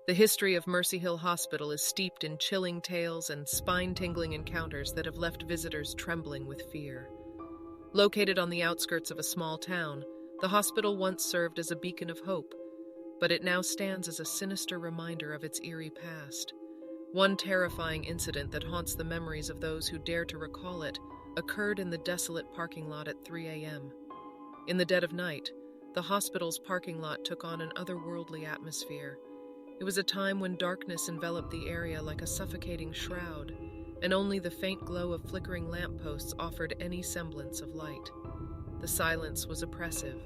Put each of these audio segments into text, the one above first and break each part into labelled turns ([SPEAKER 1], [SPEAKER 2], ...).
[SPEAKER 1] The history of Mercy Hill Hospital is steeped in chilling tales and spine-tingling encounters that have left visitors trembling with fear. Located on the outskirts of a small town, the hospital once served as a beacon of hope, but it now stands as a sinister reminder of its eerie past. One terrifying incident that haunts the memories of those who dare to recall it occurred in the desolate parking lot at 3 a.m. In the dead of night, the hospital's parking lot took on an otherworldly atmosphere. It was a time when darkness enveloped the area like a suffocating shroud, and only the faint glow of flickering lampposts offered any semblance of light. The silence was oppressive,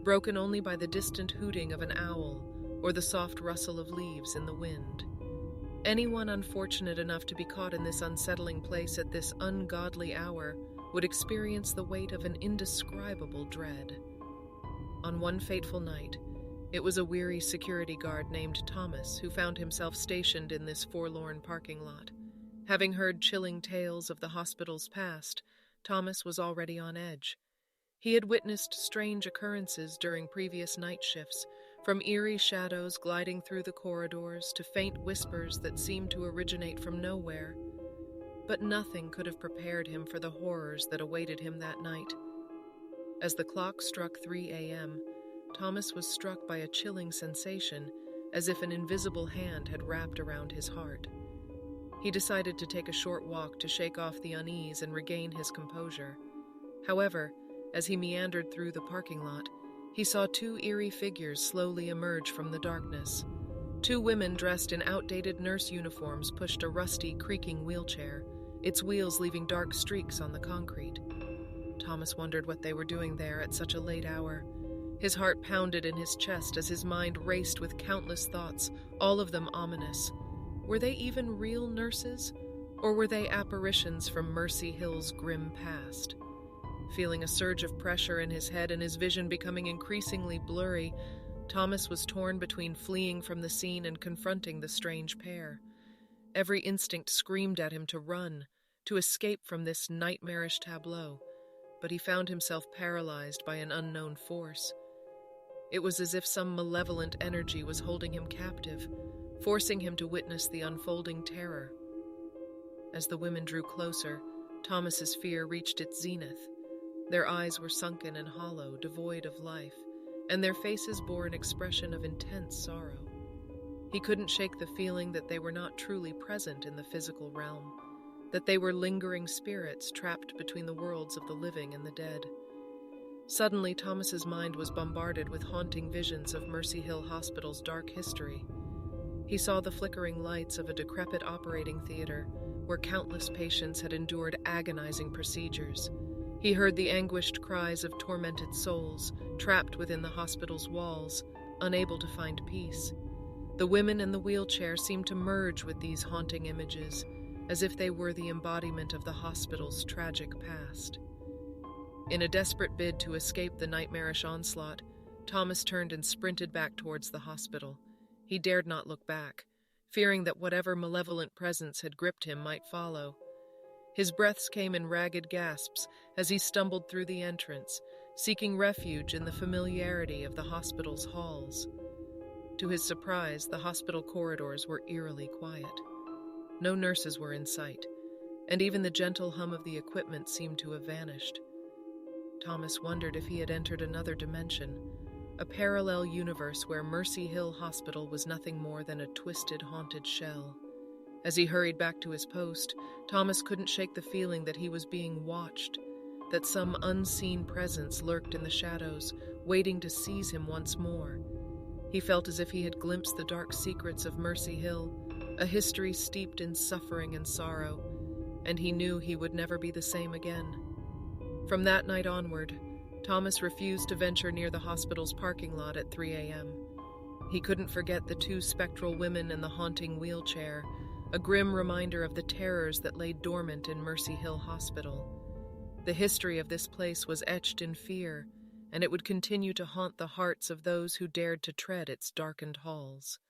[SPEAKER 1] broken only by the distant hooting of an owl or the soft rustle of leaves in the wind. Anyone unfortunate enough to be caught in this unsettling place at this ungodly hour would experience the weight of an indescribable dread. On one fateful night, it was a weary security guard named Thomas who found himself stationed in this forlorn parking lot. Having heard chilling tales of the hospital's past, Thomas was already on edge. He had witnessed strange occurrences during previous night shifts, from eerie shadows gliding through the corridors to faint whispers that seemed to originate from nowhere. But nothing could have prepared him for the horrors that awaited him that night. As the clock struck 3 a.m., Thomas was struck by a chilling sensation, as if an invisible hand had wrapped around his heart. He decided to take a short walk to shake off the unease and regain his composure. However, as he meandered through the parking lot, he saw two eerie figures slowly emerge from the darkness. Two women dressed in outdated nurse uniforms pushed a rusty, creaking wheelchair, its wheels leaving dark streaks on the concrete. Thomas wondered what they were doing there at such a late hour. His heart pounded in his chest as his mind raced with countless thoughts, all of them ominous. Were they even real nurses, or were they apparitions from Mercy Hill's grim past? Feeling a surge of pressure in his head and his vision becoming increasingly blurry, Thomas was torn between fleeing from the scene and confronting the strange pair. Every instinct screamed at him to run, to escape from this nightmarish tableau, but he found himself paralyzed by an unknown force. It was as if some malevolent energy was holding him captive, forcing him to witness the unfolding terror. As the women drew closer, Thomas's fear reached its zenith. Their eyes were sunken and hollow, devoid of life, and their faces bore an expression of intense sorrow. He couldn't shake the feeling that they were not truly present in the physical realm, that they were lingering spirits trapped between the worlds of the living and the dead. Suddenly, Thomas's mind was bombarded with haunting visions of Mercy Hill Hospital's dark history. He saw the flickering lights of a decrepit operating theater where countless patients had endured agonizing procedures. He heard the anguished cries of tormented souls trapped within the hospital's walls, unable to find peace. The women in the wheelchair seemed to merge with these haunting images, as if they were the embodiment of the hospital's tragic past. In a desperate bid to escape the nightmarish onslaught, Thomas turned and sprinted back towards the hospital. He dared not look back, fearing that whatever malevolent presence had gripped him might follow. His breaths came in ragged gasps as he stumbled through the entrance, seeking refuge in the familiarity of the hospital's halls. To his surprise, the hospital corridors were eerily quiet. No nurses were in sight, and even the gentle hum of the equipment seemed to have vanished. Thomas wondered if he had entered another dimension, a parallel universe where Mercy Hill Hospital was nothing more than a twisted, haunted shell. As he hurried back to his post, Thomas couldn't shake the feeling that he was being watched, that some unseen presence lurked in the shadows, waiting to seize him once more. He felt as if he had glimpsed the dark secrets of Mercy Hill, a history steeped in suffering and sorrow, and he knew he would never be the same again. From that night onward, Thomas refused to venture near the hospital's parking lot at 3 a.m. He couldn't forget the two spectral women and the haunting wheelchair, a grim reminder of the terrors that lay dormant in Mercy Hill Hospital. The history of this place was etched in fear, and it would continue to haunt the hearts of those who dared to tread its darkened halls.